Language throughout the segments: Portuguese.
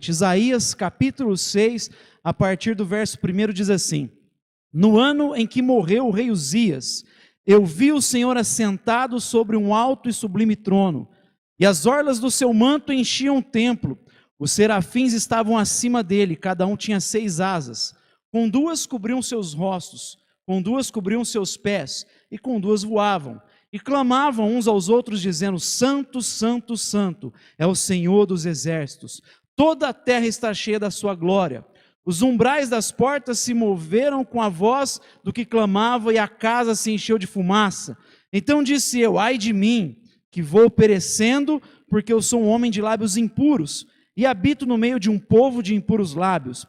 noite. Isaías capítulo 6, a partir do verso 1 diz assim: No ano em que morreu o rei Uzias, eu vi o Senhor assentado sobre um alto e sublime trono, e as orlas do seu manto enchiam o templo. Os serafins estavam acima dele, cada um tinha 6 asas. Com 2 cobriam seus rostos, com 2 cobriam seus pés, e com 2 voavam. E clamavam uns aos outros, dizendo: Santo, Santo, Santo é o Senhor dos exércitos. Toda a terra está cheia da sua glória. Os umbrais das portas se moveram com a voz do que clamava, e a casa se encheu de fumaça. Então disse eu: Ai de mim, que vou perecendo, porque eu sou um homem de lábios impuros, e habito no meio de um povo de impuros lábios.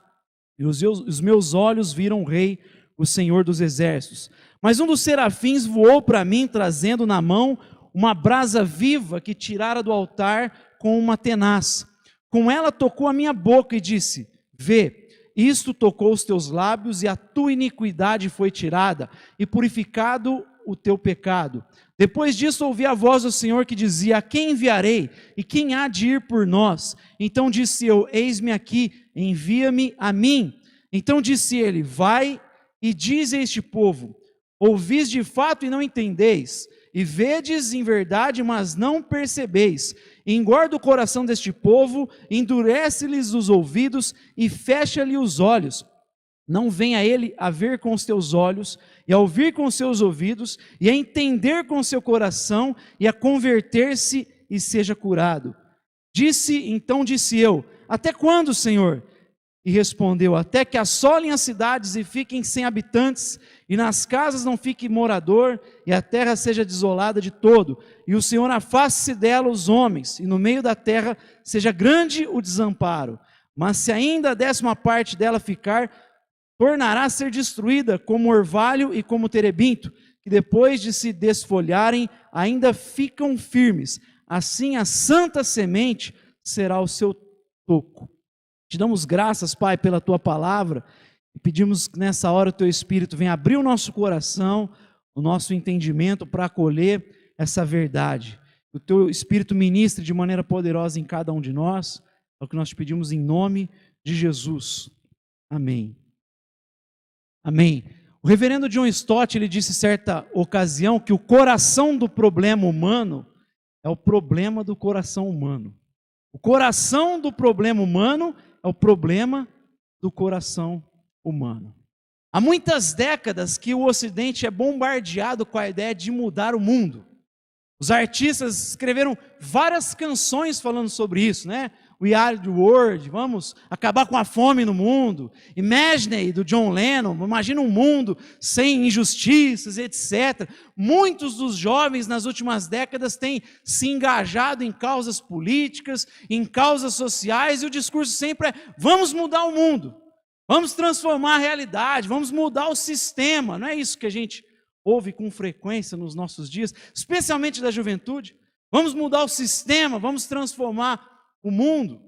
E os meus olhos viram o Rei, o Senhor dos exércitos. Mas um dos serafins voou para mim, trazendo na mão uma brasa viva que tirara do altar com uma tenaz. Com ela tocou a minha boca e disse: Vê, isto tocou os teus lábios, e a tua iniquidade foi tirada, e purificado o teu pecado. Depois disso ouvi a voz do Senhor que dizia: A quem enviarei? E quem há de ir por nós? Então disse eu: Eis-me aqui, envia-me a mim. Então disse ele: Vai e diz a este povo: Ouvis de fato e não entendeis, e vedes em verdade, mas não percebeis. Engorda o coração deste povo, endurece-lhes os ouvidos e fecha-lhe os olhos. Não venha ele a ver com os teus olhos, e a ouvir com os seus ouvidos, e a entender com o seu coração, e a converter-se e seja curado. Então disse eu: Até quando, Senhor? E respondeu: Até que assolem as cidades e fiquem sem habitantes, e nas casas não fique morador, e a terra seja desolada de todo, e o Senhor afaste-se dela os homens, e no meio da terra seja grande o desamparo. Mas se ainda a 10ª parte dela ficar, tornará a ser destruída como orvalho e como terebinto, que depois de se desfolharem ainda ficam firmes. Assim a santa semente será o seu toco. Te damos graças, Pai, pela Tua palavra, e pedimos que nessa hora o Teu Espírito venha abrir o nosso coração, o nosso entendimento para acolher essa verdade. Que o Teu Espírito ministre de maneira poderosa em cada um de nós, é o que nós te pedimos em nome de Jesus. Amém. Amém. O reverendo John Stott, ele disse certa ocasião que o coração do problema humano é o problema do coração humano. O coração do problema humano é o problema do coração humano. Há muitas décadas que o Ocidente é bombardeado com a ideia de mudar o mundo. Os artistas escreveram várias canções falando sobre isso, né? We Are the World, vamos acabar com a fome no mundo. Imagine, do John Lennon, imagina um mundo sem injustiças, etc. Muitos dos jovens nas últimas décadas têm se engajado em causas políticas, em causas sociais, e o discurso sempre é: vamos mudar o mundo, vamos transformar a realidade, vamos mudar o sistema. Não é isso que a gente ouve com frequência nos nossos dias, especialmente da juventude? Vamos mudar o sistema, vamos transformar o mundo.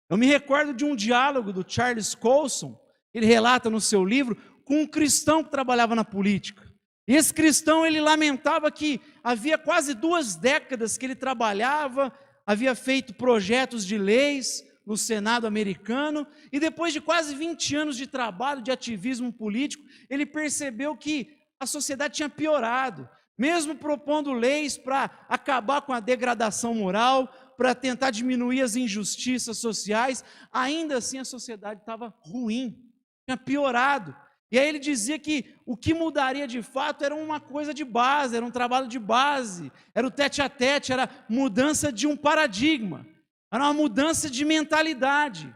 Eu me recordo de um diálogo do Charles Colson, ele relata no seu livro, com um cristão que trabalhava na política. E esse cristão, ele lamentava que havia quase 2 décadas que ele trabalhava, havia feito projetos de leis no Senado americano, e depois de quase 20 anos de trabalho, de ativismo político, ele percebeu que a sociedade tinha piorado. Mesmo propondo leis para acabar com a degradação moral, para tentar diminuir as injustiças sociais, ainda assim a sociedade estava ruim, tinha piorado. E aí ele dizia que o que mudaria de fato era uma coisa de base, era um trabalho de base, era o tete-a-tete, era mudança de um paradigma, era uma mudança de mentalidade.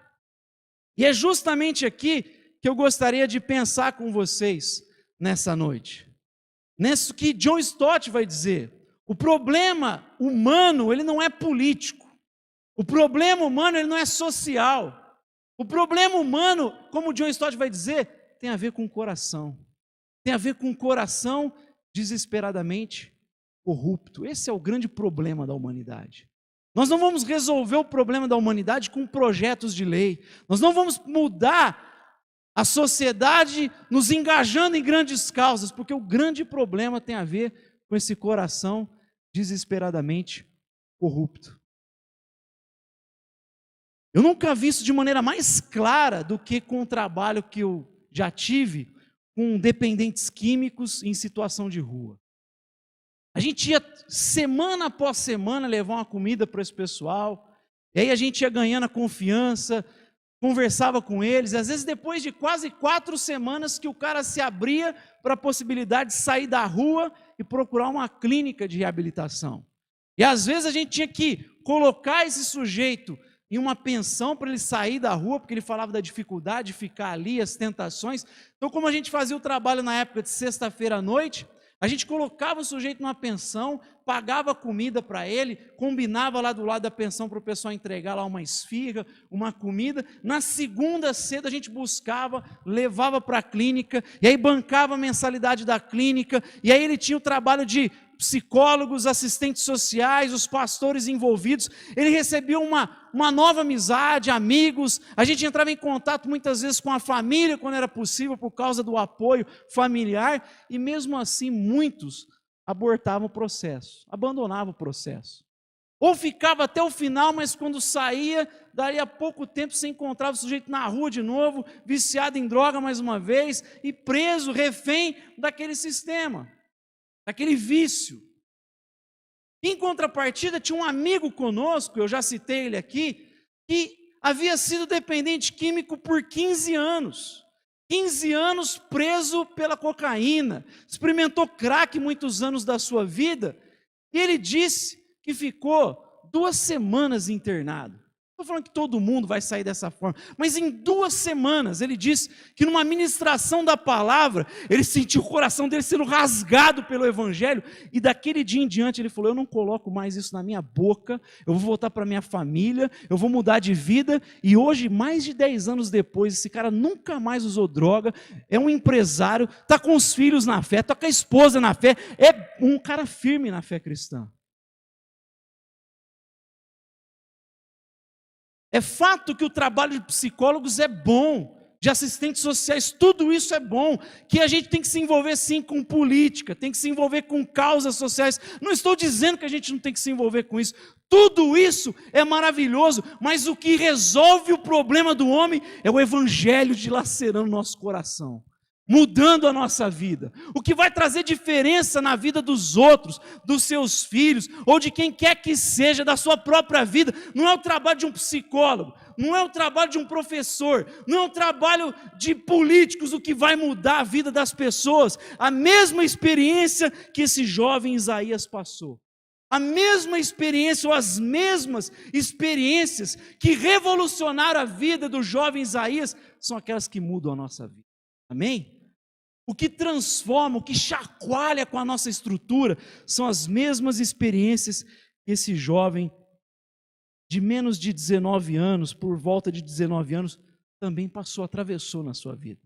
E é justamente aqui que eu gostaria de pensar com vocês nessa noite. Nisso que John Stott vai dizer: o problema humano, ele não é político. O problema humano, ele não é social. O problema humano, como John Stott vai dizer, tem a ver com o coração. Tem a ver com o coração desesperadamente corrupto. Esse é o grande problema da humanidade. Nós não vamos resolver o problema da humanidade com projetos de lei. Nós não vamos mudar a sociedade nos engajando em grandes causas, porque o grande problema tem a ver com esse coração desesperadamente corrupto. Eu nunca vi isso de maneira mais clara do que com o trabalho que eu já tive com dependentes químicos em situação de rua. A gente ia semana após semana levar uma comida para esse pessoal, e aí a gente ia ganhando a confiança, conversava com eles, e às vezes depois de quase 4 semanas que o cara se abria para a possibilidade de sair da rua e procurar uma clínica de reabilitação. E às vezes a gente tinha que colocar esse sujeito em uma pensão para ele sair da rua, porque ele falava da dificuldade de ficar ali, as tentações. Então, como a gente fazia o trabalho na época de sexta-feira à noite, a gente colocava o sujeito numa pensão, pagava comida para ele, combinava lá do lado da pensão para o pessoal entregar lá uma esfirra, uma comida. Na segunda cedo a gente buscava, levava para a clínica, e aí bancava a mensalidade da clínica, e aí ele tinha o trabalho de psicólogos, assistentes sociais, os pastores envolvidos. Ele recebia uma nova amizade, amigos. A gente entrava em contato muitas vezes com a família quando era possível, por causa do apoio familiar, e mesmo assim muitos abortavam o processo, abandonavam o processo. Ou ficava até o final, mas quando saía, daria pouco tempo você encontrava o sujeito na rua de novo, viciado em droga mais uma vez, e preso, refém daquele sistema, daquele vício. Em contrapartida, tinha um amigo conosco, eu já citei ele aqui, que havia sido dependente químico por 15 anos. 15 anos preso pela cocaína, experimentou crack muitos anos da sua vida, e ele disse que ficou 2 semanas internado. Não estou falando que todo mundo vai sair dessa forma, mas em 2 semanas, ele disse que numa ministração da palavra, ele sentiu o coração dele sendo rasgado pelo evangelho, e daquele dia em diante ele falou: eu não coloco mais isso na minha boca, eu vou voltar para minha família, eu vou mudar de vida. E hoje, mais de 10 anos depois, esse cara nunca mais usou droga, é um empresário, está com os filhos na fé, está com a esposa na fé, é um cara firme na fé cristã. É fato que o trabalho de psicólogos é bom, de assistentes sociais, tudo isso é bom, que a gente tem que se envolver sim com política, tem que se envolver com causas sociais. Não estou dizendo que a gente não tem que se envolver com isso, tudo isso é maravilhoso, mas o que resolve o problema do homem é o evangelho dilacerando o nosso coração, mudando a nossa vida. O que vai trazer diferença na vida dos outros, dos seus filhos, ou de quem quer que seja, da sua própria vida, não é o trabalho de um psicólogo, não é o trabalho de um professor, não é o trabalho de políticos o que vai mudar a vida das pessoas. A mesma experiência que esse jovem Isaías passou, a mesma experiência ou as mesmas experiências que revolucionaram a vida do jovem Isaías, são aquelas que mudam a nossa vida. Amém? O que transforma, o que chacoalha com a nossa estrutura, são as mesmas experiências que esse jovem de menos de 19 anos, por volta de 19 anos, também passou, atravessou na sua vida.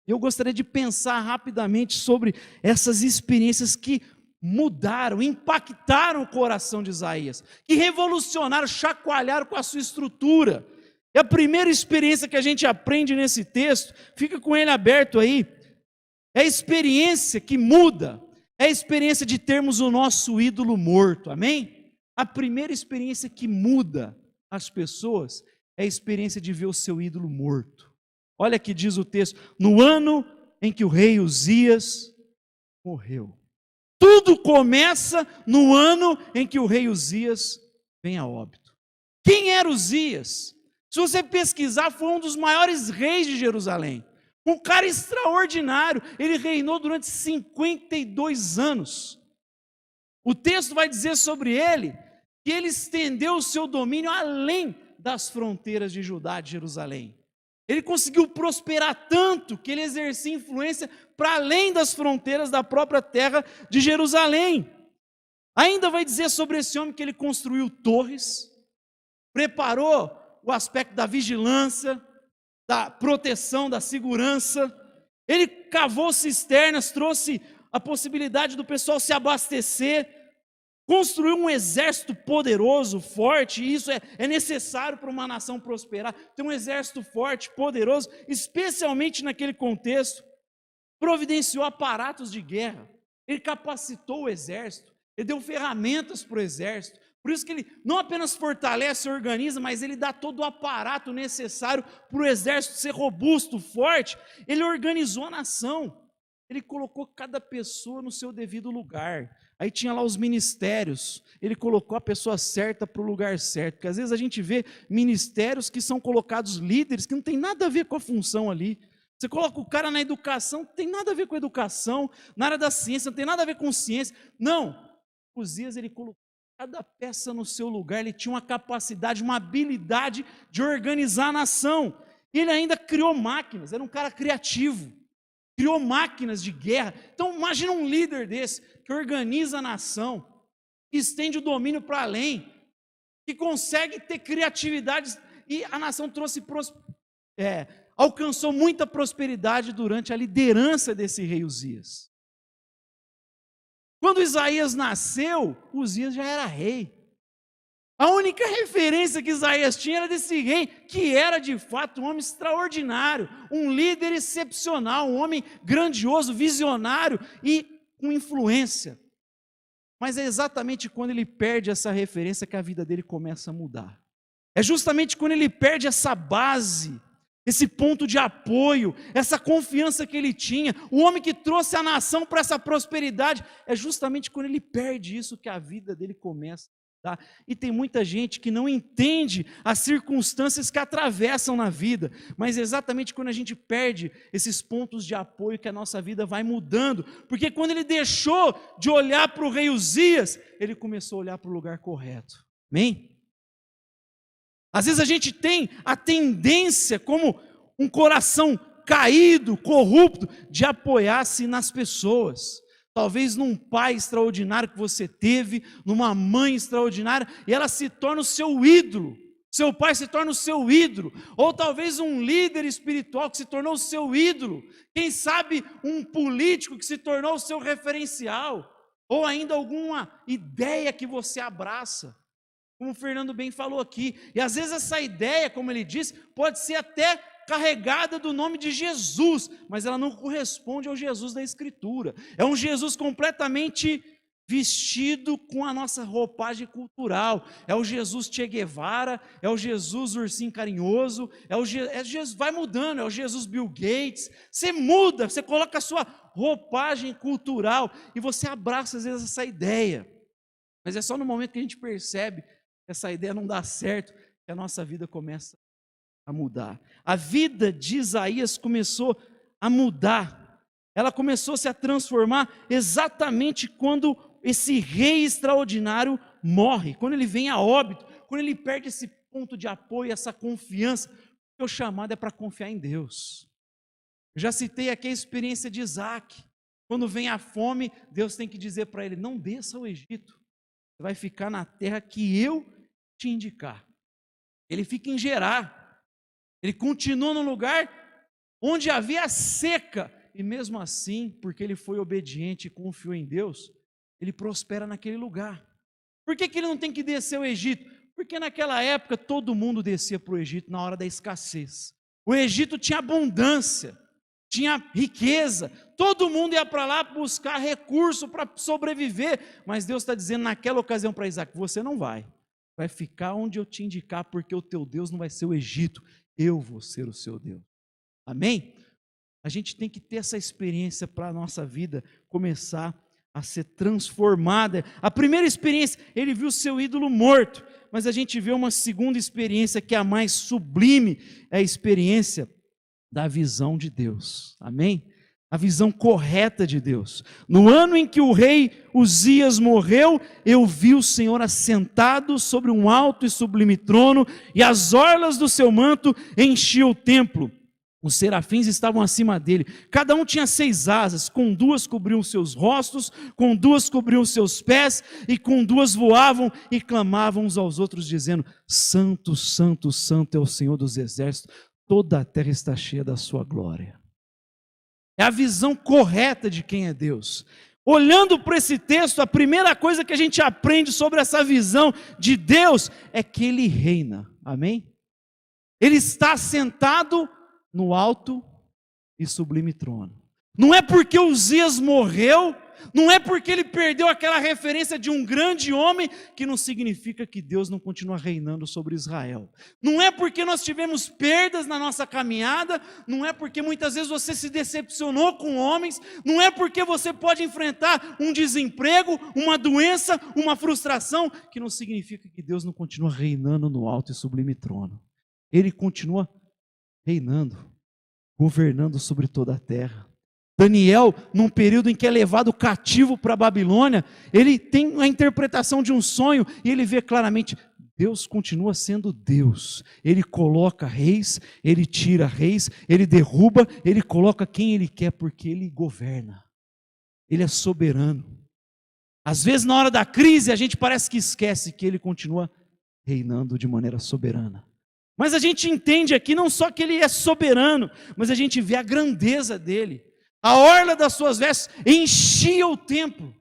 Eu gostaria de pensar rapidamente sobre essas experiências que mudaram, impactaram o coração de Isaías, que revolucionaram, chacoalharam com a sua estrutura. E a primeira experiência que a gente aprende nesse texto, fica com ele aberto aí, é a experiência que muda, é a experiência de termos o nosso ídolo morto, amém? A primeira experiência que muda as pessoas é a experiência de ver o seu ídolo morto. Olha que diz o texto: no ano em que o rei Uzias morreu. Tudo começa no ano em que o rei Uzias vem a óbito. Quem era Uzias? Se você pesquisar, foi um dos maiores reis de Jerusalém. Um cara extraordinário. Ele reinou durante 52 anos. O texto vai dizer sobre ele que ele estendeu o seu domínio além das fronteiras de Judá, de Jerusalém. Ele conseguiu prosperar tanto que ele exercia influência para além das fronteiras da própria terra de Jerusalém. Ainda vai dizer sobre esse homem que ele construiu torres, preparou o aspecto da vigilância, da proteção, da segurança. Ele cavou cisternas, trouxe a possibilidade do pessoal se abastecer, construiu um exército poderoso, forte, e isso é necessário para uma nação prosperar, ter um exército forte, poderoso, especialmente naquele contexto. Providenciou aparatos de guerra, ele capacitou o exército, ele deu ferramentas para o exército, Por isso que ele não apenas fortalece e organiza, mas ele dá todo o aparato necessário para o exército ser robusto, forte. Ele organizou a nação. Ele colocou cada pessoa no seu devido lugar. Aí tinha lá os ministérios. Ele colocou a pessoa certa para o lugar certo. Porque às vezes a gente vê ministérios que são colocados líderes que não tem nada a ver com a função ali. Você coloca o cara na educação, não tem nada a ver com educação. Na área da ciência, não tem nada a ver com ciência. Não. Uzias, ele colocou cada peça no seu lugar. Ele tinha uma capacidade, uma habilidade de organizar a nação. E ele ainda criou máquinas. Era um cara criativo. Criou máquinas de guerra. Então imagina um líder desse, que organiza a nação, que estende o domínio para além, que consegue ter criatividade, e a nação alcançou muita prosperidade durante a liderança desse rei Uzias. Quando Isaías nasceu, Uzias já era rei. A única referência que Isaías tinha era desse rei, que era de fato um homem extraordinário, um líder excepcional, um homem grandioso, visionário e com influência. Mas é exatamente quando ele perde essa referência que a vida dele começa a mudar. É justamente quando ele perde essa base, esse ponto de apoio, essa confiança que ele tinha, o homem que trouxe a nação para essa prosperidade, é justamente quando ele perde isso que a vida dele começa. Tá? E tem muita gente que não entende as circunstâncias que atravessam na vida, mas é exatamente quando a gente perde esses pontos de apoio que a nossa vida vai mudando, porque quando ele deixou de olhar para o rei Uzias, ele começou a olhar para o lugar correto. Amém? Às vezes a gente tem a tendência, como um coração caído, corrupto, de apoiar-se nas pessoas. Talvez num pai extraordinário que você teve, numa mãe extraordinária, e ela se torna o seu ídolo. Seu pai se torna o seu ídolo. Ou talvez um líder espiritual que se tornou o seu ídolo. Quem sabe um político que se tornou o seu referencial. Ou ainda alguma ideia que você abraça. Como o Fernando bem falou aqui. E às vezes essa ideia, como ele disse, pode ser até carregada do nome de Jesus, mas ela não corresponde ao Jesus da Escritura. É um Jesus completamente vestido com a nossa roupagem cultural. É o Jesus Che Guevara, é o Jesus ursinho carinhoso, Jesus, vai mudando, é o Jesus Bill Gates. Você muda, você coloca a sua roupagem cultural e você abraça às vezes essa ideia. Mas é só no momento que a gente percebe que essa ideia não dá certo, que a nossa vida começa a mudar. A vida de Isaías começou a mudar. Ela começou a se transformar exatamente quando esse rei extraordinário morre, quando ele vem a óbito, quando ele perde esse ponto de apoio, essa confiança. O chamado é para confiar em Deus. Eu já citei aqui a experiência de Isaac. Quando vem a fome, Deus tem que dizer para ele: não desça ao Egito, você vai ficar na terra que eu te indicar. Ele fica em Gerar. Ele continua no lugar onde havia seca, e mesmo assim, porque ele foi obediente e confiou em Deus, ele prospera naquele lugar. Por que ele não tem que descer ao Egito? Porque naquela época todo mundo descia para o Egito na hora da escassez. O Egito tinha abundância, tinha riqueza, todo mundo ia para lá buscar recurso para sobreviver, mas Deus está dizendo naquela ocasião para Isaac: você não vai ficar onde eu te indicar, porque o teu Deus não vai ser o Egito, eu vou ser o seu Deus. Amém? A gente tem que ter essa experiência para a nossa vida começar a ser transformada. A primeira experiência, ele viu seu ídolo morto, mas a gente vê uma segunda experiência que é a mais sublime, é a experiência da visão de Deus. Amém? A visão correta de Deus. No ano em que o rei Uzias morreu, eu vi o Senhor assentado sobre um alto e sublime trono, e as orlas do seu manto enchiam o templo. Os serafins estavam acima dele, cada um tinha 6 asas, com 2 cobriam seus rostos, com 2 cobriam seus pés, e com 2 voavam e clamavam uns aos outros, dizendo: Santo, Santo, Santo é o Senhor dos exércitos, toda a terra está cheia da sua glória. É a visão correta de quem é Deus. Olhando para esse texto, a primeira coisa que a gente aprende sobre essa visão de Deus é que Ele reina. Amém? Ele está sentado no alto e sublime trono. Não é porque Uzias morreu, não é porque ele perdeu aquela referência de um grande homem, que não significa que Deus não continua reinando sobre Israel. Não é porque nós tivemos perdas na nossa caminhada, não é porque muitas vezes você se decepcionou com homens, não é porque você pode enfrentar um desemprego, uma doença, uma frustração, que não significa que Deus não continua reinando no alto e sublime trono. Ele continua reinando, governando sobre toda a terra. Daniel, num período em que é levado cativo para a Babilônia, ele tem a interpretação de um sonho e ele vê claramente, Deus continua sendo Deus. Ele coloca reis, ele tira reis, ele derruba, ele coloca quem ele quer, porque ele governa. Ele é soberano. Às vezes, na hora da crise, a gente parece que esquece que ele continua reinando de maneira soberana. Mas a gente entende aqui não só que ele é soberano, mas a gente vê a grandeza dele. A orla das suas vestes enchia o templo.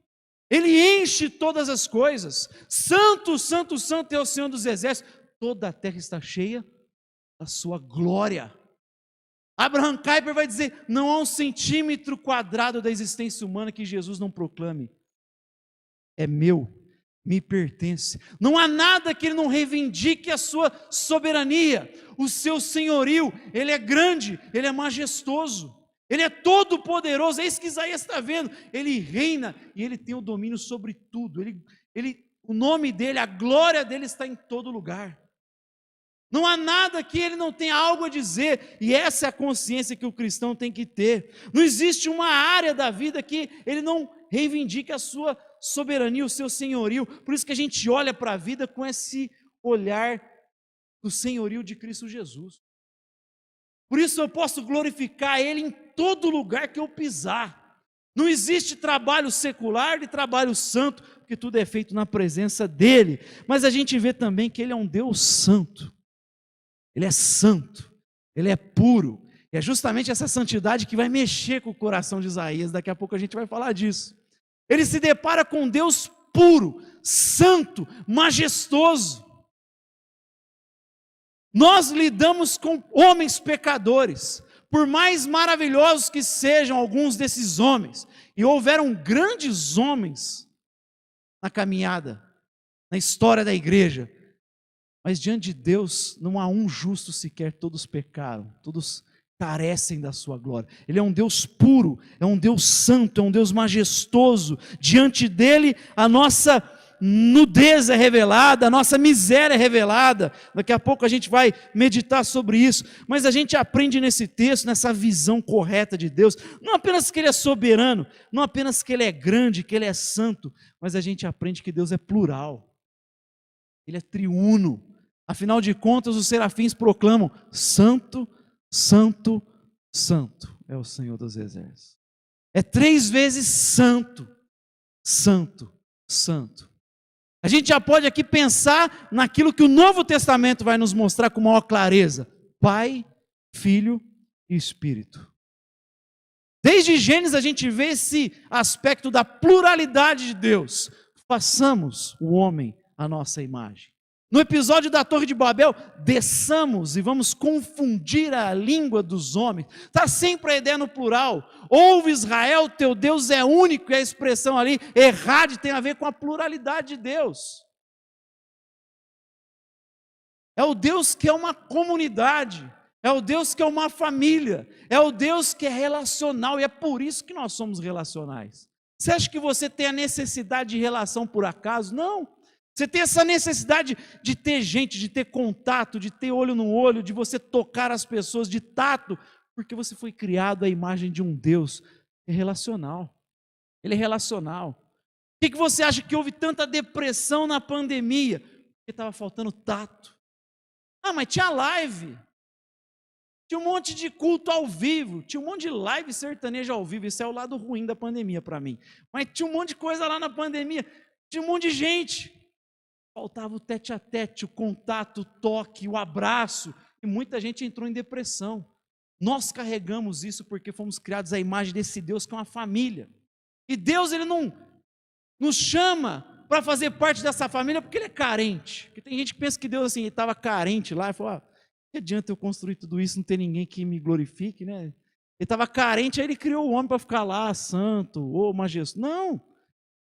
Ele enche todas as coisas. Santo, santo, santo é o Senhor dos exércitos. Toda a terra está cheia da sua glória. Abraham Kuyper vai dizer, não há um centímetro quadrado da existência humana que Jesus não proclame. É meu, me pertence. Não há nada que ele não reivindique a sua soberania, o seu senhorio. Ele é grande, ele é majestoso. Ele é todo poderoso, é isso que Isaías está vendo, ele reina e ele tem o domínio sobre tudo, o nome dele, a glória dele está em todo lugar, não há nada que ele não tenha algo a dizer, e essa é a consciência que o cristão tem que ter. Não existe uma área da vida que ele não reivindique a sua soberania, o seu senhorio. Por isso que a gente olha para a vida com esse olhar do senhorio de Cristo Jesus. Por isso eu posso glorificar Ele em todo lugar que eu pisar. Não existe trabalho secular e trabalho santo, porque tudo é feito na presença dEle. Mas a gente vê também que Ele é um Deus santo. Ele é santo, Ele é puro. E é justamente essa santidade que vai mexer com o coração de Isaías. Daqui a pouco a gente vai falar disso. Ele se depara com um Deus puro, santo, majestoso. Nós lidamos com homens pecadores, por mais maravilhosos que sejam alguns desses homens, e houveram grandes homens na caminhada, na história da igreja, mas diante de Deus não há um justo sequer, todos pecaram, todos carecem da sua glória. Ele é um Deus puro, é um Deus santo, é um Deus majestoso. Diante dele a nossa nudez é revelada, a nossa miséria é revelada. Daqui a pouco a gente vai meditar sobre isso, mas a gente aprende nesse texto, nessa visão correta de Deus, não apenas que Ele é soberano, não apenas que Ele é grande, que Ele é santo, mas a gente aprende que Deus é plural, Ele é triuno. Afinal de contas, os serafins proclamam, santo, santo, santo é o Senhor dos exércitos. É 3 vezes santo, santo, santo. A gente já pode aqui pensar naquilo que o Novo Testamento vai nos mostrar com maior clareza: Pai, Filho e Espírito. Desde Gênesis a gente vê esse aspecto da pluralidade de Deus. Façamos o homem à nossa imagem. No episódio da Torre de Babel, desçamos e vamos confundir a língua dos homens. Está sempre a ideia no plural. Ouve Israel, teu Deus é único, e a expressão ali, errade, tem a ver com a pluralidade de Deus. É o Deus que é uma comunidade, é o Deus que é uma família, é o Deus que é relacional, e é por isso que nós somos relacionais. Você acha que você tem a necessidade de relação por acaso? Não. Você tem essa necessidade de ter gente, de ter contato, de ter olho no olho, de você tocar as pessoas, de tato, porque você foi criado à imagem de um Deus que é relacional. Ele é relacional. Por que você acha que houve tanta depressão na pandemia? Porque estava faltando tato. Ah, mas tinha live. Tinha um monte de culto ao vivo, tinha um monte de live sertaneja ao vivo, isso é o lado ruim da pandemia para mim. Mas tinha um monte de coisa lá na pandemia, tinha um monte de gente. Faltava o tete a tete, o contato, o toque, o abraço, e muita gente entrou em depressão. Nós carregamos isso porque fomos criados à imagem desse Deus que é uma família. E Deus, Ele não nos chama para fazer parte dessa família porque Ele é carente. Porque tem gente que pensa que Deus assim, Ele estava carente lá e falou, que adianta eu construir tudo isso, não ter ninguém que me glorifique, né? Ele estava carente, aí ele criou o homem para ficar lá, santo, ou majestoso. Não,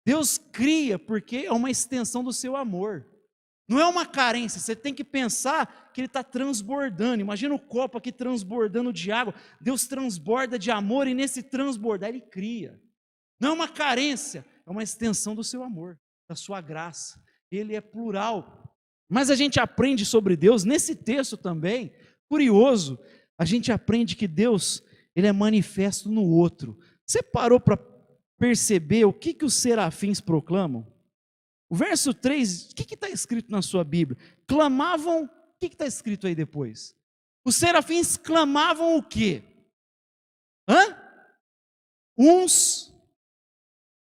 Deus cria porque é uma extensão do seu amor. Não é uma carência, você tem que pensar que ele está transbordando. Imagina o copo aqui transbordando de água. Deus transborda de amor e nesse transbordar ele cria. Não é uma carência, é uma extensão do seu amor, da sua graça. Ele é plural. Mas a gente aprende sobre Deus, nesse texto também, curioso, a gente aprende que Deus, ele é manifesto no outro. Você parou para perceber o que os serafins proclamam? O verso 3, o que está escrito na sua Bíblia? Clamavam, o que está escrito aí depois? Os serafins clamavam o quê? Uns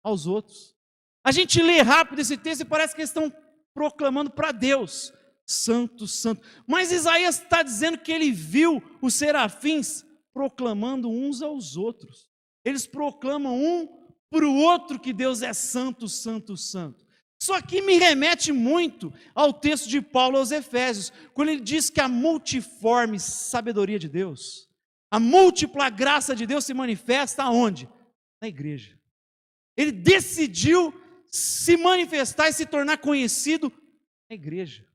aos outros. A gente lê rápido esse texto e parece que eles estão proclamando para Deus, santo, santo. Mas Isaías está dizendo que ele viu os serafins proclamando uns aos outros. Eles proclamam um para o outro que Deus é santo, santo, santo. Isso aqui me remete muito ao texto de Paulo aos Efésios, quando ele diz que a multiforme sabedoria de Deus, a múltipla graça de Deus se manifesta aonde? Na igreja. Ele decidiu se manifestar e se tornar conhecido na igreja.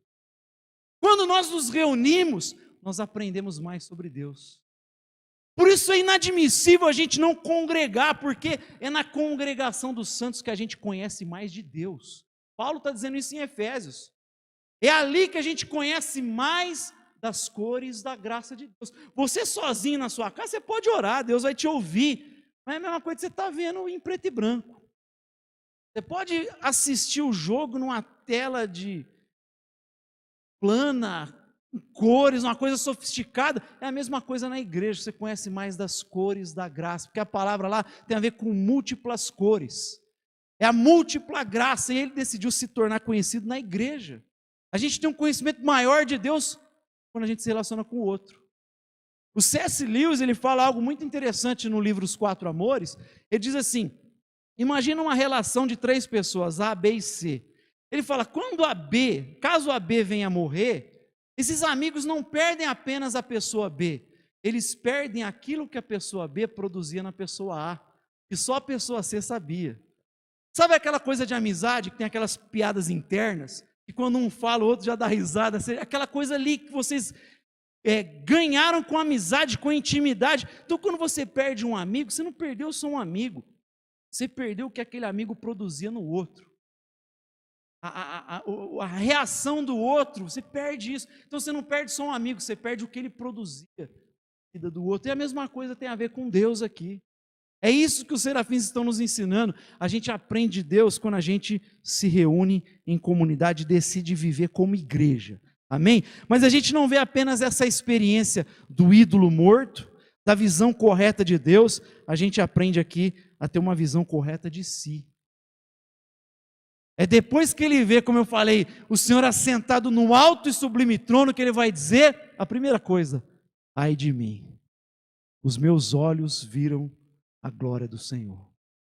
Quando nós nos reunimos, nós aprendemos mais sobre Deus. Por isso é inadmissível a gente não congregar, porque é na congregação dos santos que a gente conhece mais de Deus. Paulo está dizendo isso em Efésios. É ali que a gente conhece mais das cores da graça de Deus. Você sozinho na sua casa, você pode orar, Deus vai te ouvir. Mas é a mesma coisa que você está vendo em preto e branco. Você pode assistir o jogo numa tela de plana, com cores, uma coisa sofisticada. É a mesma coisa na igreja, você conhece mais das cores da graça, porque a palavra lá tem a ver com múltiplas cores. É a múltipla graça, e ele decidiu se tornar conhecido na igreja. A gente tem um conhecimento maior de Deus quando a gente se relaciona com o outro. O C.S. Lewis, ele fala algo muito interessante no livro Os Quatro Amores. Ele diz assim, imagina uma relação de 3 pessoas, A, B e C. Ele fala, caso a B venha a morrer, esses amigos não perdem apenas a pessoa B, eles perdem aquilo que a pessoa B produzia na pessoa A, que só a pessoa C sabia. Sabe aquela coisa de amizade, que tem aquelas piadas internas, que quando um fala, o outro já dá risada, aquela coisa ali que vocês ganharam com amizade, com intimidade. Então quando você perde um amigo, você não perdeu só um amigo, você perdeu o que aquele amigo produzia no outro. A reação do outro, você perde isso. Então você não perde só um amigo, você perde o que ele produzia na vida do outro. E a mesma coisa tem a ver com Deus aqui. É isso que os serafins estão nos ensinando. A gente aprende de Deus quando a gente se reúne em comunidade e decide viver como igreja. Amém? Mas a gente não vê apenas essa experiência do ídolo morto, da visão correta de Deus, a gente aprende aqui a ter uma visão correta de si. É depois que ele vê, como eu falei, o Senhor assentado no alto e sublime trono, que ele vai dizer a primeira coisa: ai de mim, os meus olhos viram a glória do Senhor.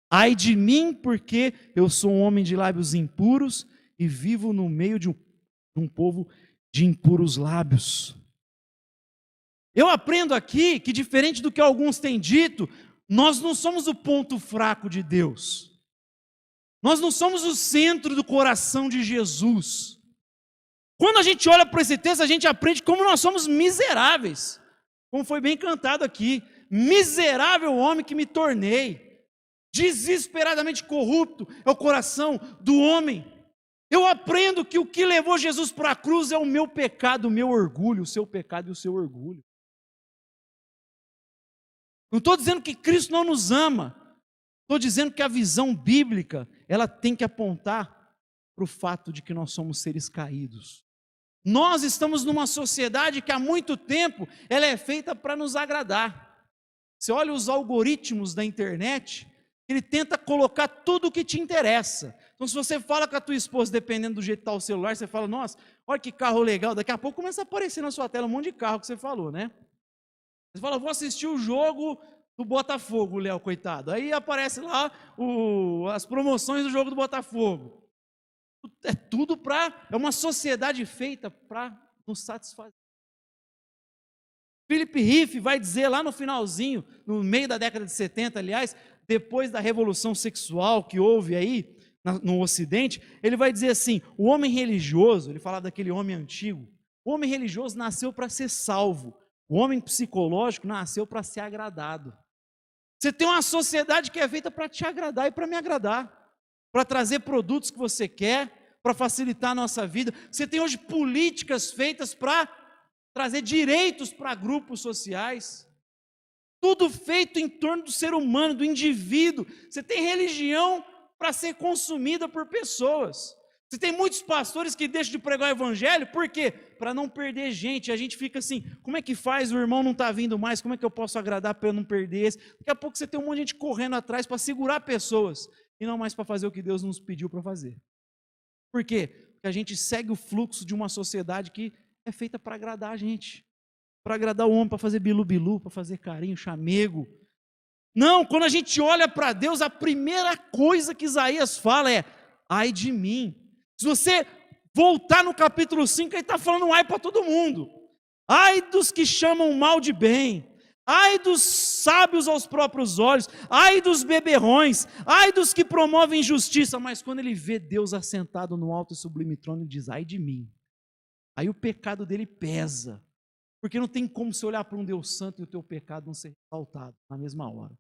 Ai de mim, porque eu sou um homem de lábios impuros e vivo no meio de um povo de impuros lábios. Eu aprendo aqui que, diferente do que alguns têm dito, nós não somos o ponto fraco de Deus. Nós não somos o centro do coração de Jesus. Quando a gente olha para esse texto, a gente aprende como nós somos miseráveis. Como foi bem cantado aqui. Miserável homem que me tornei. Desesperadamente corrupto é o coração do homem. Eu aprendo que o que levou Jesus para a cruz é o meu pecado, o meu orgulho, o seu pecado e o seu orgulho. Não estou dizendo que Cristo não nos ama. Estou dizendo que a visão bíblica, ela tem que apontar para o fato de que nós somos seres caídos. Nós estamos numa sociedade que há muito tempo, ela é feita para nos agradar. Você olha os algoritmos da internet, ele tenta colocar tudo o que te interessa. Então se você fala com a tua esposa, dependendo do jeito que está o celular, você fala, nossa, olha que carro legal, daqui a pouco começa a aparecer na sua tela um monte de carro que você falou, né? Você fala, vou assistir o jogo do Botafogo, o Léo, coitado. Aí aparece lá as promoções do jogo do Botafogo. É tudo é uma sociedade feita para nos satisfazer. Philip Riffe vai dizer lá no finalzinho, no meio da década de 70, aliás, depois da revolução sexual que houve aí no Ocidente, ele vai dizer assim: o homem religioso, ele fala daquele homem antigo, o homem religioso nasceu para ser salvo, o homem psicológico nasceu para ser agradado. Você tem uma sociedade que é feita para te agradar e para me agradar, para trazer produtos que você quer, para facilitar a nossa vida. Você tem hoje políticas feitas para trazer direitos para grupos sociais, tudo feito em torno do ser humano, do indivíduo. Você tem religião para ser consumida por pessoas. Você tem muitos pastores que deixam de pregar o evangelho, por quê? Para não perder gente. A gente fica assim: como é que faz? O irmão não está vindo mais, como é que eu posso agradar para eu não perder esse? Daqui a pouco você tem um monte de gente correndo atrás para segurar pessoas, e não mais para fazer o que Deus nos pediu para fazer. Por quê? Porque a gente segue o fluxo de uma sociedade que é feita para agradar a gente, para agradar o homem, para fazer bilu-bilu, para fazer carinho, chamego. Não, quando a gente olha para Deus, a primeira coisa que Isaías fala é: ai de mim. Se você voltar no capítulo 5, ele está falando ai para todo mundo. Ai dos que chamam mal de bem, ai dos sábios aos próprios olhos, ai dos beberrões, ai dos que promovem justiça. Mas quando ele vê Deus assentado no alto e sublime trono, ele diz: ai de mim. Aí o pecado dele pesa, porque não tem como você olhar para um Deus santo e o teu pecado não ser ressaltado na mesma hora.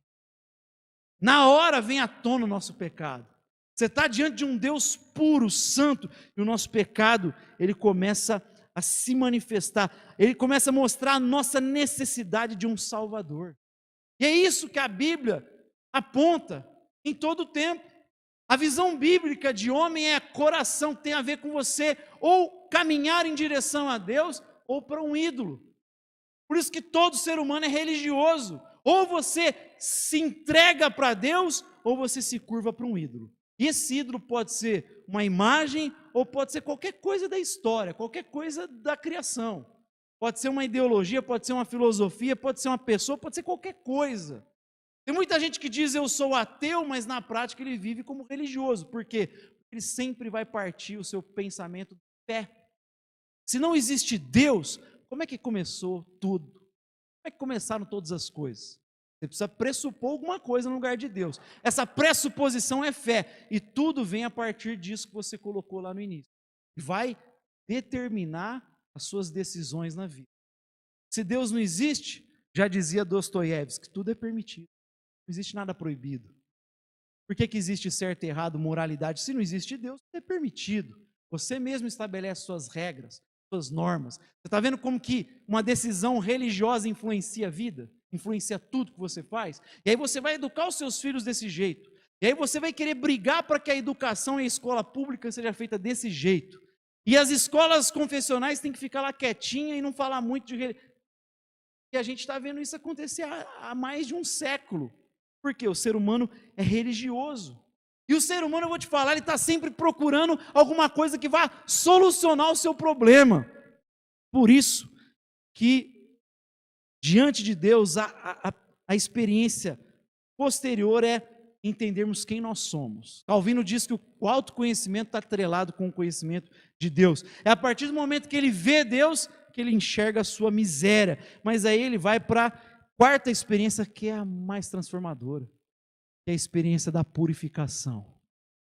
Na hora vem à tona o nosso pecado. Você está diante de um Deus puro, santo, e o nosso pecado, ele começa a se manifestar, ele começa a mostrar a nossa necessidade de um Salvador. E é isso que a Bíblia aponta em todo o tempo. A visão bíblica de homem é coração, que tem a ver com você ou caminhar em direção a Deus ou para um ídolo. Por isso que todo ser humano é religioso. Ou você se entrega para Deus ou você se curva para um ídolo. E esse ídolo pode ser uma imagem ou pode ser qualquer coisa da história, qualquer coisa da criação. Pode ser uma ideologia, pode ser uma filosofia, pode ser uma pessoa, pode ser qualquer coisa. Tem muita gente que diz eu sou ateu, mas na prática ele vive como religioso. Por quê? Porque ele sempre vai partir o seu pensamento de fé. Se não existe Deus, como é que começou tudo? Como é que começaram todas as coisas? Você precisa pressupor alguma coisa no lugar de Deus. Essa pressuposição é fé. E tudo vem a partir disso que você colocou lá no início. E vai determinar as suas decisões na vida. Se Deus não existe, já dizia Dostoiévski, tudo é permitido. Não existe nada proibido. Por que existe certo e errado, moralidade? Se não existe Deus, tudo é permitido. Você mesmo estabelece suas regras, suas normas. Você está vendo como que uma decisão religiosa influencia a vida? Influencia tudo que você faz? E aí você vai educar os seus filhos desse jeito. E aí você vai querer brigar para que a educação e a escola pública seja feita desse jeito. E as escolas confessionais têm que ficar lá quietinha e não falar muito de religião. E a gente está vendo isso acontecer há mais de um século. Porque o ser humano é religioso. E o ser humano, eu vou te falar, ele está sempre procurando alguma coisa que vá solucionar o seu problema. Por isso que, diante de Deus, a experiência posterior é entendermos quem nós somos. Calvino diz que o autoconhecimento está atrelado com o conhecimento de Deus. É a partir do momento que ele vê Deus, que ele enxerga a sua miséria. Mas aí ele vai para a quarta experiência, que é a mais transformadora, que é a experiência da purificação.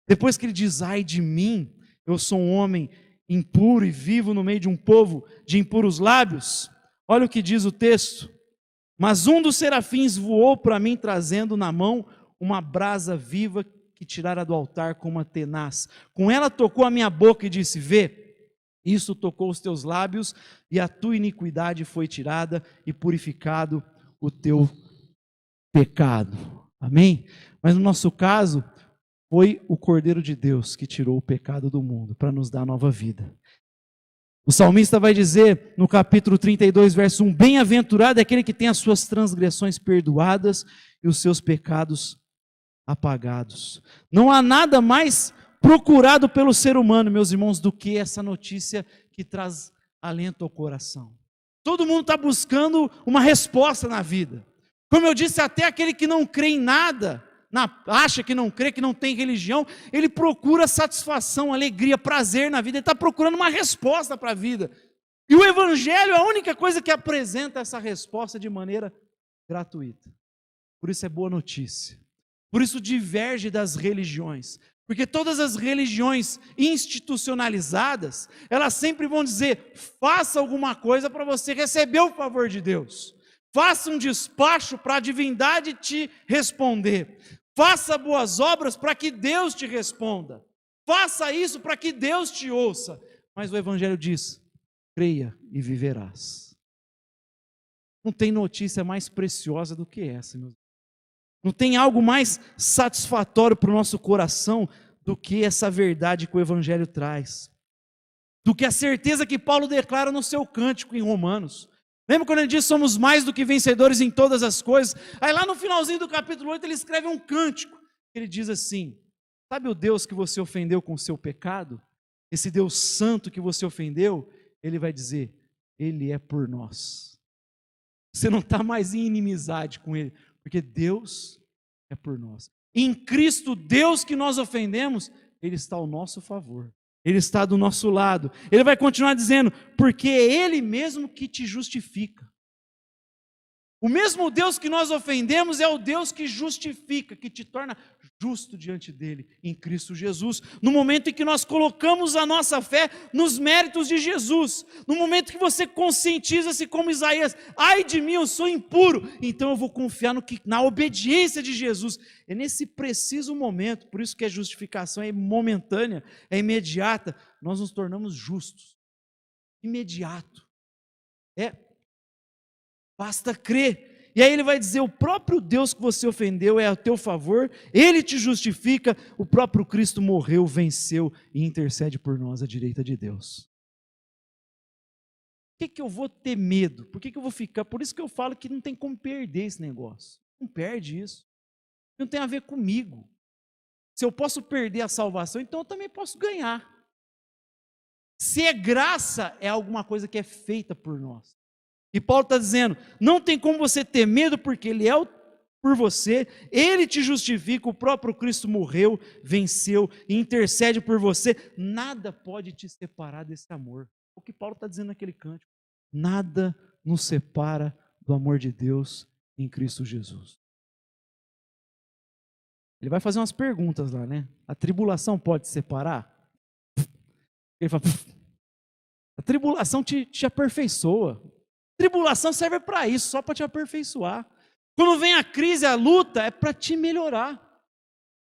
Depois que ele diz, ai de mim, eu sou um homem impuro e vivo no meio de um povo de impuros lábios. Olha o que diz o texto: mas um dos serafins voou para mim, trazendo na mão uma brasa viva que tirara do altar com uma tenaz. Com ela tocou a minha boca e disse, vê, isso tocou os teus lábios, e a tua iniquidade foi tirada, e purificado o teu pecado. Amém? Mas no nosso caso, foi o Cordeiro de Deus que tirou o pecado do mundo, para nos dar nova vida. O salmista vai dizer no capítulo 32, verso 1, bem-aventurado é aquele que tem as suas transgressões perdoadas e os seus pecados apagados. Não há nada mais procurado pelo ser humano, meus irmãos, do que essa notícia que traz alento ao coração. Todo mundo está buscando uma resposta na vida. Como eu disse, até aquele que não crê em nada, acha que não crê, que não tem religião, ele procura satisfação, alegria, prazer na vida, ele está procurando uma resposta para a vida. E o Evangelho é a única coisa que apresenta essa resposta de maneira gratuita. Por isso é boa notícia. Por isso diverge das religiões. Porque todas as religiões institucionalizadas, elas sempre vão dizer: faça alguma coisa para você receber o favor de Deus. Faça um despacho para a divindade te responder. Faça boas obras para que Deus te responda. Faça isso para que Deus te ouça. Mas o Evangelho diz: creia e viverás. Não tem notícia mais preciosa do que essa, meus. Não tem algo mais satisfatório para o nosso coração do que essa verdade que o Evangelho traz. Do que a certeza que Paulo declara no seu cântico em Romanos. Lembra quando ele diz: somos mais do que vencedores em todas as coisas? Aí lá no finalzinho do capítulo 8 ele escreve um cântico. Ele diz assim: sabe o Deus que você ofendeu com o seu pecado? Esse Deus santo que você ofendeu? Ele vai dizer: Ele é por nós. Você não está mais em inimizade com Ele, porque Deus é por nós. Em Cristo, Deus que nós ofendemos, Ele está ao nosso favor. Ele está do nosso lado. Ele vai continuar dizendo: porque é Ele mesmo que te justifica. O mesmo Deus que nós ofendemos é o Deus que justifica, que te torna justo diante dele, em Cristo Jesus. No momento em que nós colocamos a nossa fé nos méritos de Jesus, no momento que você conscientiza-se como Isaías: ai de mim, eu sou impuro, então eu vou confiar na obediência de Jesus. É nesse preciso momento, por isso que a justificação é momentânea, é imediata, nós nos tornamos justos. Imediato. Basta crer. E aí ele vai dizer: o próprio Deus que você ofendeu é a teu favor, Ele te justifica, o próprio Cristo morreu, venceu e intercede por nós à direita de Deus. Por que eu vou ter medo? Por que eu vou ficar? Por isso que eu falo que não tem como perder esse negócio. Não perde isso. Não tem a ver comigo. Se eu posso perder a salvação, então eu também posso ganhar. Se é graça, é alguma coisa que é feita por nós. E Paulo está dizendo: não tem como você ter medo, porque Ele é por você, Ele te justifica, o próprio Cristo morreu, venceu e intercede por você. Nada pode te separar desse amor. O que Paulo está dizendo naquele cântico: nada nos separa do amor de Deus em Cristo Jesus. Ele vai fazer umas perguntas lá, né? A tribulação pode te separar? Ele fala: a tribulação te aperfeiçoa. Tribulação serve para isso, só para te aperfeiçoar. Quando vem a crise, a luta, é para te melhorar.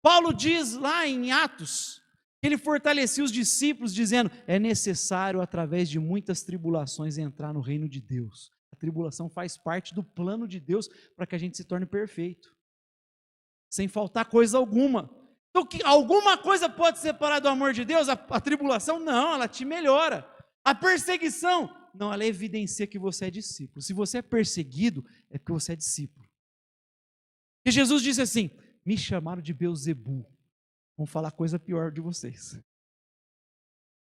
Paulo diz lá em Atos, que ele fortalecia os discípulos, dizendo: é necessário, através de muitas tribulações, entrar no reino de Deus. A tribulação faz parte do plano de Deus para que a gente se torne perfeito, sem faltar coisa alguma. Então, alguma coisa pode separar do amor de Deus? A tribulação? Não, ela te melhora. A perseguição? Não, ela evidencia que você é discípulo. Se você é perseguido, é porque você é discípulo. E Jesus disse assim: me chamaram de Beelzebu. Vão falar coisa pior de vocês.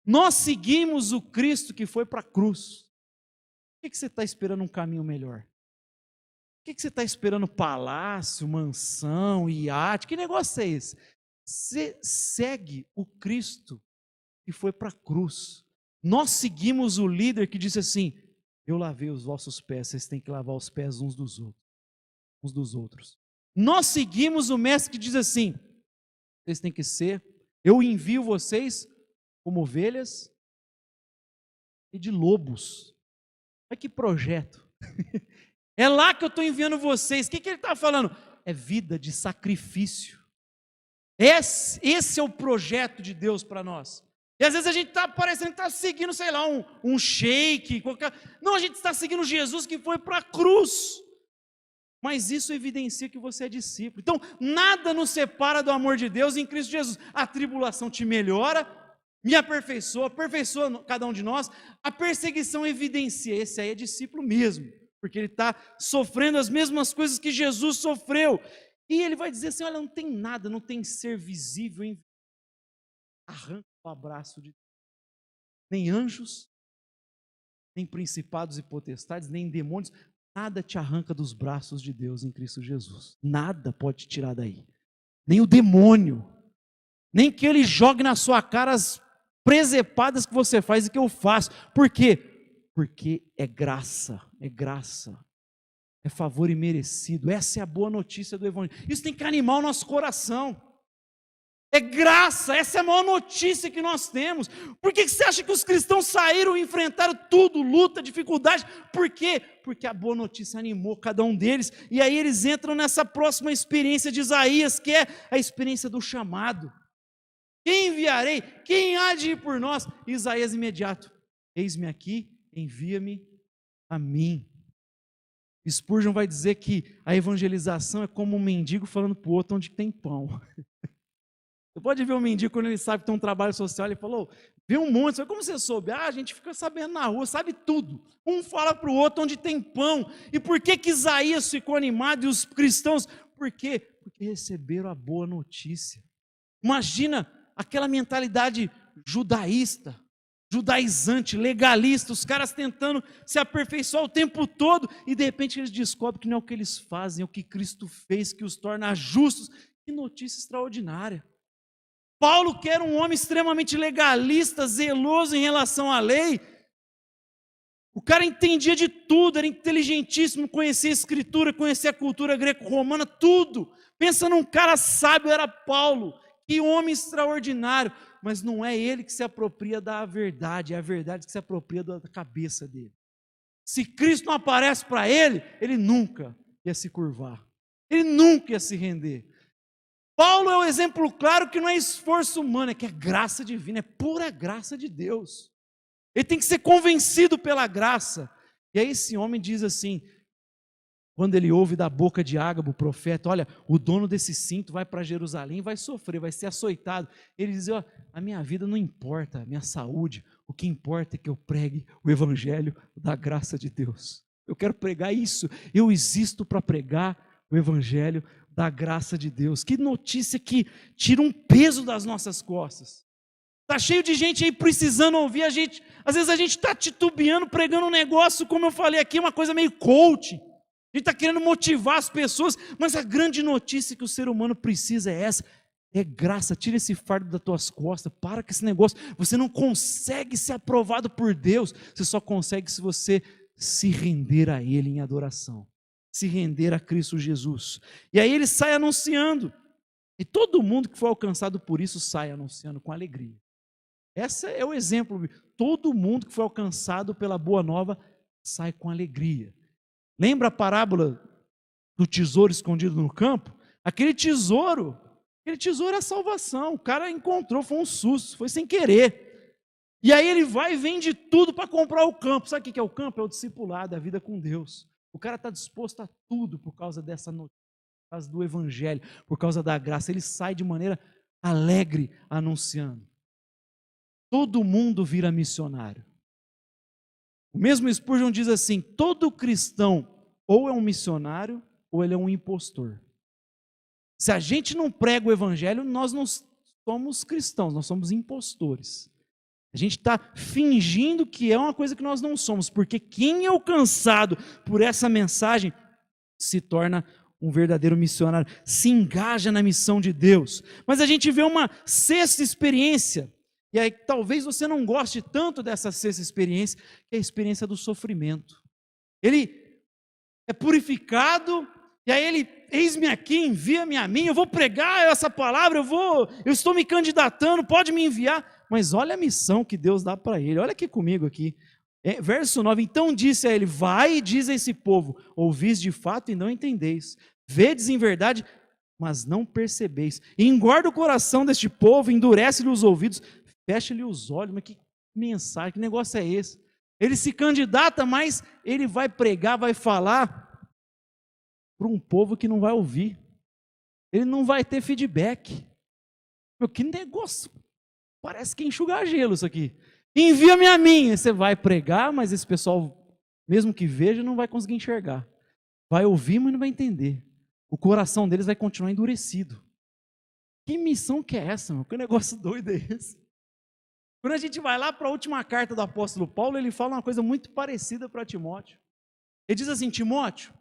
Nós seguimos o Cristo que foi para a cruz. Por que você está esperando um caminho melhor? Por que você está esperando palácio, mansão, iate? Que negócio é esse? Você segue o Cristo que foi para a cruz. Nós seguimos o líder que disse assim: eu lavei os vossos pés, vocês têm que lavar os pés uns dos outros. Nós seguimos o mestre que diz assim: vocês têm que ser, eu envio vocês como ovelhas e de lobos. Olha que projeto. É lá que eu estou enviando vocês. O que ele está falando? É vida de sacrifício. Esse é o projeto de Deus para nós. E às vezes a gente está parecendo que está seguindo, sei lá, um sheik, não, a gente está seguindo Jesus que foi para a cruz. Mas isso evidencia que você é discípulo. Então, nada nos separa do amor de Deus em Cristo Jesus. A tribulação te melhora, me aperfeiçoa cada um de nós. A perseguição evidencia: esse aí é discípulo mesmo, porque ele está sofrendo as mesmas coisas que Jesus sofreu. E ele vai dizer assim: olha, não tem nada, não tem ser visível, arranca o abraço de Deus. Nem anjos, nem principados e potestades, nem demônios, nada te arranca dos braços de Deus em Cristo Jesus. Nada pode te tirar daí. Nem o demônio, nem que ele jogue na sua cara as presepadas que você faz e que eu faço. Por quê? Porque é graça, é favor imerecido. Essa é a boa notícia do Evangelho. Isso tem que animar o nosso coração. É graça, essa é a maior notícia que nós temos. Por que você acha que os cristãos saíram e enfrentaram tudo, luta, dificuldade? Por quê? Porque a boa notícia animou cada um deles, e aí eles entram nessa próxima experiência de Isaías, que é a experiência do chamado. Quem enviarei? Quem há de ir por nós? Isaías imediato: eis-me aqui, envia-me a mim. Spurgeon vai dizer que a evangelização é como um mendigo falando para o outro onde tem pão. Você pode ver um mendigo quando ele sabe que tem um trabalho social, ele falou, vê um monte, sabe como você soube? A gente fica sabendo na rua, sabe tudo. Um fala para o outro onde tem pão. E por que Isaías ficou animado e os cristãos? Por quê? Porque receberam a boa notícia. Imagina aquela mentalidade judaísta, judaizante, legalista, os caras tentando se aperfeiçoar o tempo todo, e de repente eles descobrem que não é o que eles fazem, é o que Cristo fez, que os torna justos. Que notícia extraordinária. Paulo, que era um homem extremamente legalista, zeloso em relação à lei, o cara entendia de tudo, era inteligentíssimo, conhecia a escritura, conhecia a cultura greco-romana, tudo. Pensa num cara sábio, era Paulo, que homem extraordinário, mas não é ele que se apropria da verdade, é a verdade que se apropria da cabeça dele. Se Cristo não aparece para ele, ele nunca ia se curvar, ele nunca ia se render. Paulo é o exemplo claro que não é esforço humano, é que é graça divina, é pura graça de Deus. Ele tem que ser convencido pela graça. E aí esse homem diz assim, quando ele ouve da boca de Ágabo, o profeta, olha, o dono desse cinto vai para Jerusalém, vai sofrer, vai ser açoitado. Ele diz, ó, a minha vida não importa, a minha saúde, o que importa é que eu pregue o evangelho da graça de Deus. Eu quero pregar isso, eu existo para pregar o evangelho da graça de Deus. Que notícia que tira um peso das nossas costas. Está cheio de gente aí precisando ouvir a gente. Às vezes a gente está titubeando, pregando um negócio, como eu falei aqui, uma coisa meio coach. A gente está querendo motivar as pessoas, mas a grande notícia que o ser humano precisa é essa: é graça. Tira esse fardo das tuas costas, para com esse negócio. Você não consegue ser aprovado por Deus, você só consegue se você se render a Ele em adoração, se render a Cristo Jesus. E aí ele sai anunciando, e todo mundo que foi alcançado por isso sai anunciando com alegria. Esse é o exemplo. Todo mundo que foi alcançado pela boa nova sai com alegria. Lembra a parábola do tesouro escondido no campo? Aquele tesouro é a salvação. O cara encontrou, foi um susto, foi sem querer. E aí ele vai e vende tudo para comprar o campo. Sabe o que é o campo? É o discipulado, a vida com Deus. O cara está disposto a tudo por causa dessa notícia, por causa do evangelho, por causa da graça. Ele sai de maneira alegre anunciando. Todo mundo vira missionário. O mesmo Spurgeon diz assim: todo cristão ou é um missionário ou ele é um impostor. Se a gente não prega o evangelho, nós não somos cristãos, nós somos impostores. A gente está fingindo que é uma coisa que nós não somos, porque quem é alcançado por essa mensagem se torna um verdadeiro missionário, se engaja na missão de Deus. Mas a gente vê uma sexta experiência, e aí talvez você não goste tanto dessa sexta experiência, que é a experiência do sofrimento. Ele é purificado, e aí ele, eis-me aqui, envia-me a mim, eu vou pregar essa palavra, eu estou me candidatando, pode me enviar. Mas olha a missão que Deus dá para ele, olha aqui comigo aqui, verso 9, então disse a ele, vai e diz a esse povo, ouvis de fato e não entendeis, vedes em verdade, mas não percebeis, e engorda o coração deste povo, endurece-lhe os ouvidos, fecha-lhe os olhos. Mas que mensagem, que negócio é esse? Ele se candidata, mas ele vai pregar, vai falar para um povo que não vai ouvir, ele não vai ter feedback. Meu, que negócio, parece que enxugar gelo isso aqui. Envia-me a mim. Você vai pregar, mas esse pessoal, mesmo que veja, não vai conseguir enxergar. Vai ouvir, mas não vai entender. O coração deles vai continuar endurecido. Que missão que é essa, meu? Que negócio doido é esse? Quando a gente vai lá para a última carta do apóstolo Paulo, ele fala uma coisa muito parecida para Timóteo. Ele diz assim: Timóteo,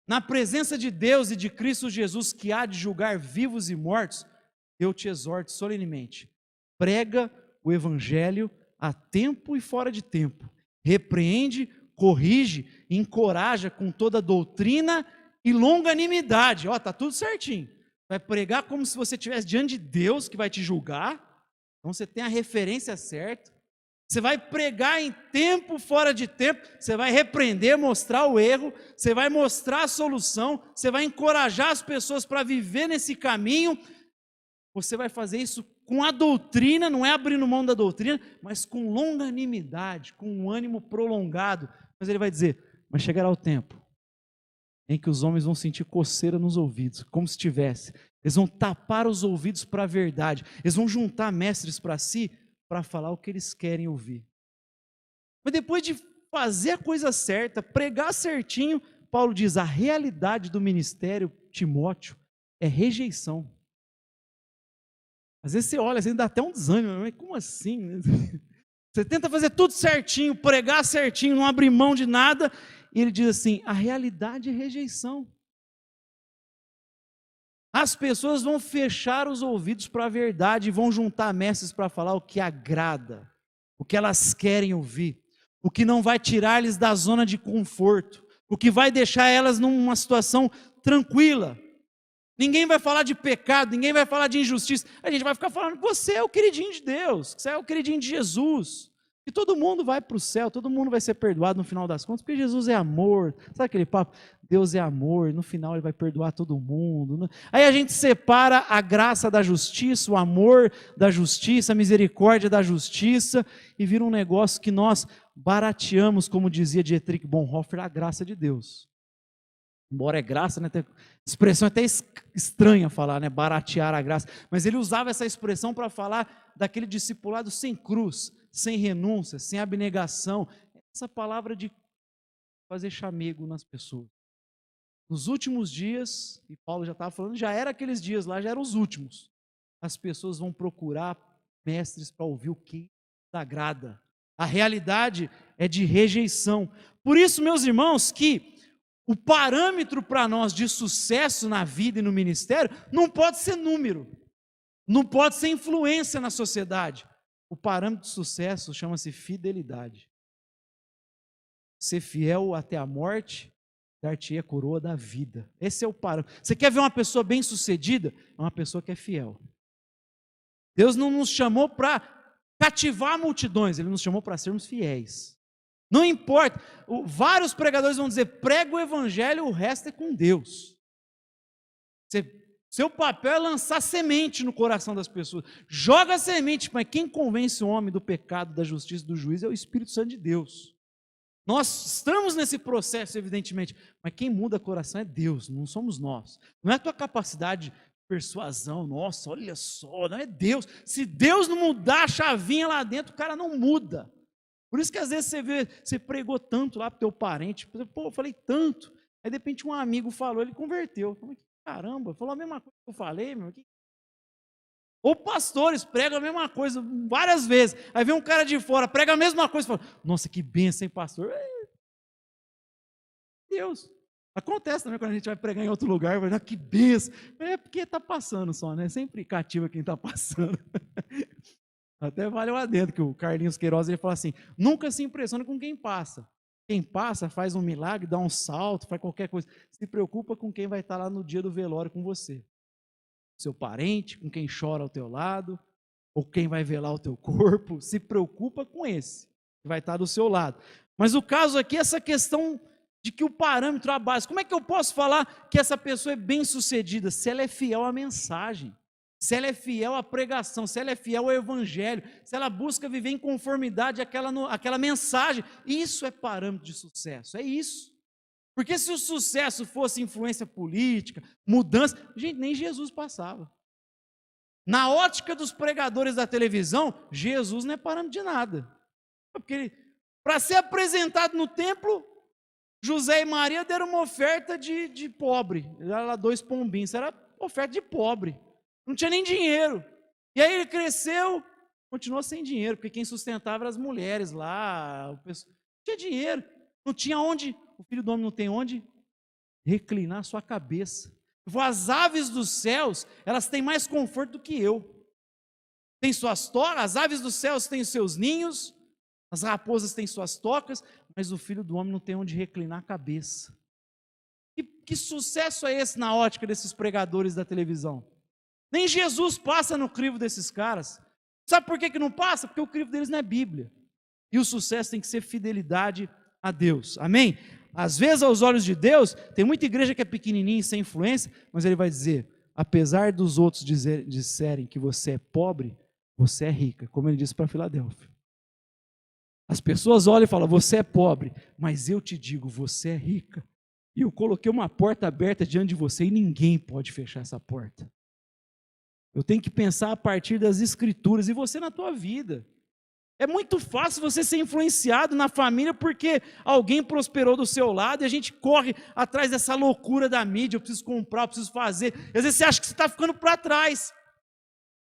na presença de Deus e de Cristo Jesus, que há de julgar vivos e mortos, eu te exorto solenemente, prega o evangelho a tempo e fora de tempo, repreende, corrige, encoraja com toda doutrina e longanimidade. Ó, tá tudo certinho. Vai pregar como se você estivesse diante de Deus que vai te julgar. Então você tem a referência certa. Você vai pregar em tempo, fora de tempo, você vai repreender, mostrar o erro, você vai mostrar a solução, você vai encorajar as pessoas para viver nesse caminho. Você vai fazer isso com a doutrina, não é abrindo mão da doutrina, mas com longanimidade, com um ânimo prolongado. Mas ele vai dizer, mas chegará o tempo em que os homens vão sentir coceira nos ouvidos, como se tivesse. Eles vão tapar os ouvidos para a verdade, eles vão juntar mestres para si, para falar o que eles querem ouvir. Mas depois de fazer a coisa certa, pregar certinho, Paulo diz, a realidade do ministério, Timóteo, é rejeição. Às vezes você olha, você dá até um desânimo, mas como assim? Você tenta fazer tudo certinho, pregar certinho, não abrir mão de nada, e ele diz assim, a realidade é rejeição. As pessoas vão fechar os ouvidos para a verdade e vão juntar mestres para falar o que agrada, o que elas querem ouvir, o que não vai tirar-lhes da zona de conforto, o que vai deixar elas numa situação tranquila. Ninguém vai falar de pecado, ninguém vai falar de injustiça. A gente vai ficar falando que você é o queridinho de Deus, que você é o queridinho de Jesus. E todo mundo vai para o céu, todo mundo vai ser perdoado no final das contas, porque Jesus é amor. Sabe aquele papo? Deus é amor, no final ele vai perdoar todo mundo. Aí a gente separa a graça da justiça, o amor da justiça, a misericórdia da justiça, e vira um negócio que nós barateamos, como dizia Dietrich Bonhoeffer, a graça de Deus. Embora é graça, né? Expressão até estranha falar, né? Baratear a graça. Mas ele usava essa expressão para falar daquele discipulado sem cruz, sem renúncia, sem abnegação. Essa palavra de fazer chamego nas pessoas. Nos últimos dias, e Paulo já estava falando, já era aqueles dias lá, já eram os últimos. As pessoas vão procurar mestres para ouvir o que agrada. A realidade é de rejeição. Por isso, meus irmãos, que o parâmetro para nós de sucesso na vida e no ministério não pode ser número, não pode ser influência na sociedade. O parâmetro de sucesso chama-se fidelidade. Ser fiel até a morte, dar-te a coroa da vida. Esse é o parâmetro. Você quer ver uma pessoa bem-sucedida? É uma pessoa que é fiel. Deus não nos chamou para cativar multidões, Ele nos chamou para sermos fiéis. Não importa, vários pregadores vão dizer, prega o evangelho, o resto é com Deus. Seu papel é lançar semente no coração das pessoas. Joga a semente, mas quem convence o homem do pecado, da justiça, do juízo é o Espírito Santo de Deus. Nós estamos nesse processo, evidentemente, mas quem muda o coração é Deus, não somos nós. Não é a tua capacidade de persuasão, nossa, olha só, não é Deus. Se Deus não mudar a chavinha lá dentro, o cara não muda. Por isso que às vezes você vê, você pregou tanto lá para o teu parente, pô, eu falei tanto, aí de repente um amigo falou, ele converteu. Eu falei, caramba, falou a mesma coisa que eu falei, meu. Ou pastores pregam a mesma coisa várias vezes, aí vem um cara de fora, prega a mesma coisa, fala, nossa, que bênção, hein, pastor? Deus. Acontece também quando a gente vai pregar em outro lugar, vai, que bênção. É porque está passando só, né? Sempre cativa quem está passando. Até valeu adendo que o Carlinhos Queiroz ele fala assim, nunca se impressiona com quem passa. Quem passa faz um milagre, dá um salto, faz qualquer coisa. Se preocupa com quem vai estar lá no dia do velório com você. Seu parente, com quem chora ao teu lado, ou quem vai velar o teu corpo. Se preocupa com esse, que vai estar do seu lado. Mas o caso aqui é essa questão de que o parâmetro, a base, como é que eu posso falar que essa pessoa é bem sucedida? Se ela é fiel à mensagem. Se ela é fiel à pregação, se ela é fiel ao evangelho, se ela busca viver em conformidade àquela mensagem, isso é parâmetro de sucesso, é isso. Porque se o sucesso fosse influência política, mudança, gente, nem Jesus passava. Na ótica dos pregadores da televisão, Jesus não é parâmetro de nada. Porque para ser apresentado no templo, José e Maria deram uma oferta de pobre, era lá 2 pombinhos, era oferta de pobre. Não tinha nem dinheiro. E aí ele cresceu, continuou sem dinheiro, porque quem sustentava eram as mulheres lá. Não tinha dinheiro, não tinha onde, o filho do homem não tem onde reclinar a sua cabeça. As aves dos céus, elas têm mais conforto do que eu. Tem suas toras, as aves dos céus têm os seus ninhos, As raposas têm suas tocas, mas o Filho do Homem não tem onde reclinar a cabeça. Que sucesso é esse na ótica desses pregadores da televisão? Nem Jesus passa no crivo desses caras. Sabe por que não passa? Porque o crivo deles não é Bíblia. E o sucesso tem que ser fidelidade a Deus. Amém? Às vezes, aos olhos de Deus, tem muita igreja que é pequenininha e sem influência, mas Ele vai dizer, apesar dos outros disserem que você é pobre, você é rica, como Ele disse para Filadélfia. As pessoas olham e falam, você é pobre, mas eu te digo, você é rica. E eu coloquei uma porta aberta diante de você e ninguém pode fechar essa porta. Eu tenho que pensar a partir das Escrituras e você na tua vida. É muito fácil você ser influenciado na família porque alguém prosperou do seu lado e a gente corre atrás dessa loucura da mídia, eu preciso comprar, eu preciso fazer. E às vezes você acha que você está ficando para trás.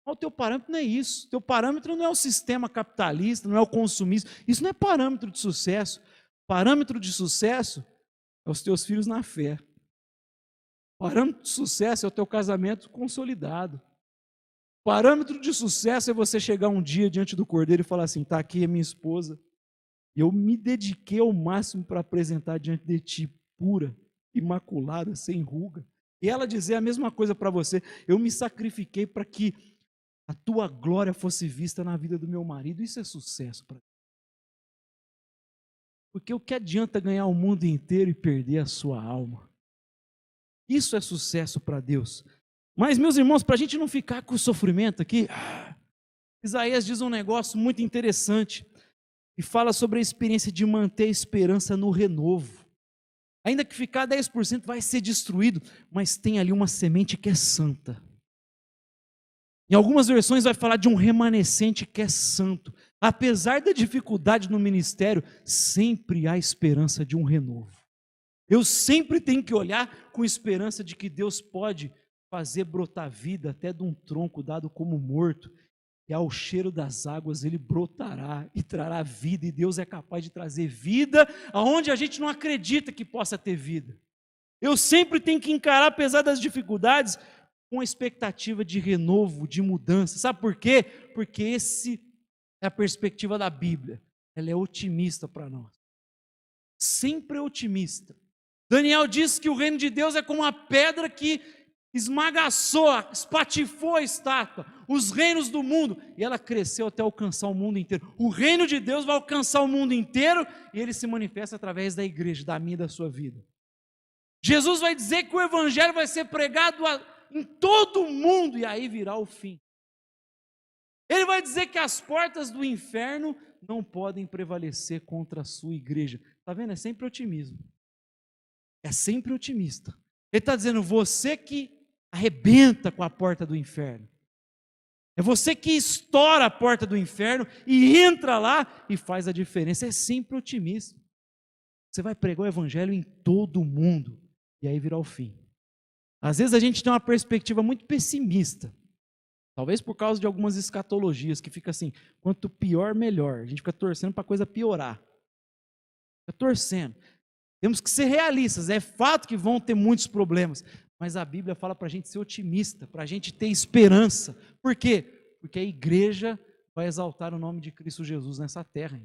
Mas o teu parâmetro não é isso. O teu parâmetro não é o sistema capitalista, não é o consumismo. Isso não é parâmetro de sucesso. Parâmetro de sucesso é os teus filhos na fé. Parâmetro de sucesso é o teu casamento consolidado. Parâmetro de sucesso é você chegar um dia diante do Cordeiro e falar assim, está aqui a minha esposa, e eu me dediquei ao máximo para apresentar diante de ti, pura, imaculada, sem ruga. E ela dizer a mesma coisa para você, eu me sacrifiquei para que a tua glória fosse vista na vida do meu marido. Isso é sucesso para mim. Porque o que adianta ganhar o mundo inteiro e perder a sua alma? Isso é sucesso para Deus. Mas, meus irmãos, para a gente não ficar com o sofrimento aqui, Isaías diz um negócio muito interessante e fala sobre a experiência de manter a esperança no renovo. Ainda que ficar 10% vai ser destruído, mas tem ali uma semente que é santa. Em algumas versões vai falar de um remanescente que é santo. Apesar da dificuldade no ministério, sempre há esperança de um renovo. Eu sempre tenho que olhar com esperança de que Deus pode fazer brotar vida até de um tronco dado como morto, e ao cheiro das águas ele brotará e trará vida, e Deus é capaz de trazer vida aonde a gente não acredita que possa ter vida. Eu sempre tenho que encarar, apesar das dificuldades, com a expectativa de renovo, de mudança. Sabe por quê? Porque essa é a perspectiva da Bíblia, ela é otimista para nós, sempre é otimista. Daniel diz que o reino de Deus é como uma pedra que esmagaçou, espatifou a estátua, os reinos do mundo, e ela cresceu até alcançar o mundo inteiro. O reino de Deus vai alcançar o mundo inteiro, e ele se manifesta através da igreja, da minha e da sua vida. Jesus vai dizer que o evangelho vai ser pregado em todo o mundo, e aí virá o fim. Ele vai dizer que as portas do inferno não podem prevalecer contra a sua igreja. Está vendo? É sempre otimismo. É sempre otimista. Ele está dizendo, você que arrebenta com a porta do inferno. É você que estoura a porta do inferno e entra lá e faz a diferença. É sempre otimista. Você vai pregar o evangelho em todo o mundo e aí virá o fim. Às vezes a gente tem uma perspectiva muito pessimista. Talvez por causa de algumas escatologias que fica assim, quanto pior, melhor. A gente fica torcendo para a coisa piorar. Fica torcendo. Temos que ser realistas, é fato que vão ter muitos problemas, mas a Bíblia fala para a gente ser otimista, para a gente ter esperança. Por quê? Porque a igreja vai exaltar o nome de Cristo Jesus nessa terra.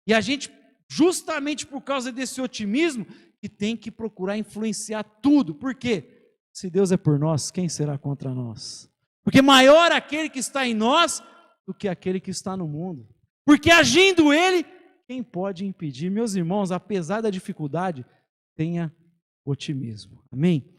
E a gente, justamente por causa desse otimismo, que tem que procurar influenciar tudo. Por quê? Se Deus é por nós, quem será contra nós? Porque maior aquele que está em nós do que aquele que está no mundo. Porque agindo Ele, quem pode impedir? Meus irmãos, apesar da dificuldade, tenha otimismo. Amém?